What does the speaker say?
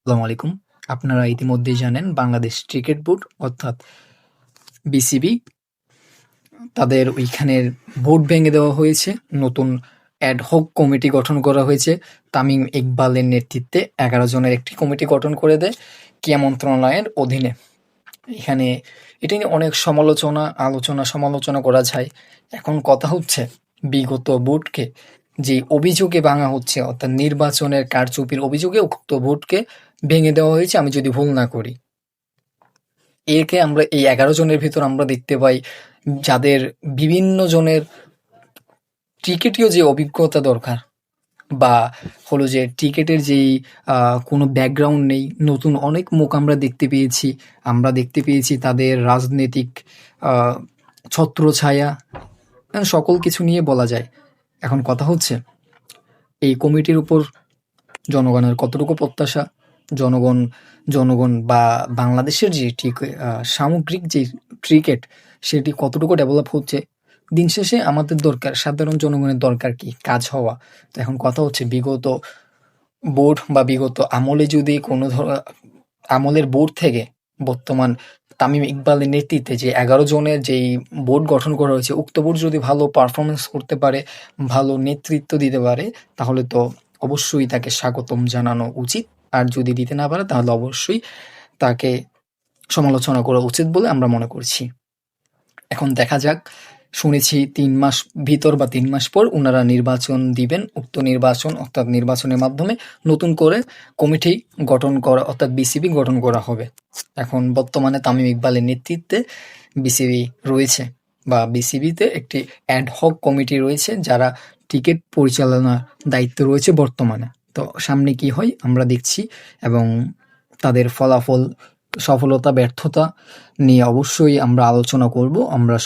আসসালামু আলাইকুম। আপনারা ইতিমধ্যেই জানেন বাংলাদেশ ক্রিকেট বোর্ড অর্থাৎ বিসিবি তাদের ওইখানের বোর্ড ভেঙে দেওয়া হয়েছে। নতুন অ্যাডহক কমিটি গঠন করা হয়েছে। তামিম ইকবালের নেতৃত্বে ১১ জনের একটি কমিটি গঠন করে দেয় ক্রীড়া মন্ত্রণালয়ের অধীনে। এখানে এটা নিয়ে অনেক সমালোচনা করা যায়। এখন কথা হচ্ছে বিগত বোর্ডকে যে অভিযোগে ভাঙা হচ্ছে অর্থাৎ নির্বাচনের কারচুপির অভিযোগে উক্ত বোর্ডকে ভেঙে দেওয়া হয়েছে আমি যদি ভুল না করি। একে আমরা এই ১১ জনের ভিতর আমরা দেখতে পাই যাদের বিভিন্ন জনের ক্রিকেটীয় যে অভিজ্ঞতা দরকার বা হলো যে ক্রিকেটের যেই কোনো ব্যাকগ্রাউন্ড নেই, নতুন অনেক মুখ আমরা দেখতে পেয়েছি। আমরা দেখতে পেয়েছি তাদের রাজনৈতিক আ ছত্রছায়া সকল কিছু নিয়ে বলা যায়। এখন কথা হচ্ছে এই কমিটির উপর জনগণের কতটুকু প্রত্যাশা? জনগণ জনগণ বা বাংলাদেশের যে সামগ্রিক যে ক্রিকেট সেটি কতটুকু ডেভেলপ হচ্ছে? দিন শেষে আমাদের দরকার সাধারণ জনগণের দরকার কি? কাজ হওয়া। তো এখন কথা হচ্ছে বিগত বোর্ড বা বিগত আমলে যদি কোনো আমলের বোর্ড থেকে বর্তমান তামিম ইকবালের নেতৃত্বে যে ১১ জনের যেই বোর্ড গঠন করা হয়েছে, উক্ত বোর্ড যদি ভালো পারফরম্যান্স করতে পারে, ভালো নেতৃত্ব দিতে পারে, তাহলে তো অবশ্যই তাকে স্বাগতম জানানো উচিত। আর যদি দিতে না পারে তাহলে অবশ্যই তাকে সমালোচনা করা উচিত বলে আমরা মনে করছি। এখন দেখা যাক, শুনেছি ৩ মাস ভিতর বা ৩ মাস পর উনারা নির্বাচন দিবেন। উক্ত নির্বাচন অর্থাৎ নির্বাচনের মাধ্যমে নতুন করে কমিটি গঠন করা অর্থাৎ বিসিবি গঠন করা হবে। এখন বর্তমানে তামিম ইকবালের নেতৃত্বে বিসিবি রয়েছে বা বিসিবিতে একটি অ্যাডহক কমিটি রয়েছে যারা ক্রিকেট পরিচালনার দায়িত্বে রয়েছে বর্তমানে। তো সামনে কি হয় আমরা দেখছি এবং তাদের ফলাফল, সফলতা, ব্যর্থতা নিয়ে অবশ্যই আমরা আলোচনা করব। আমরা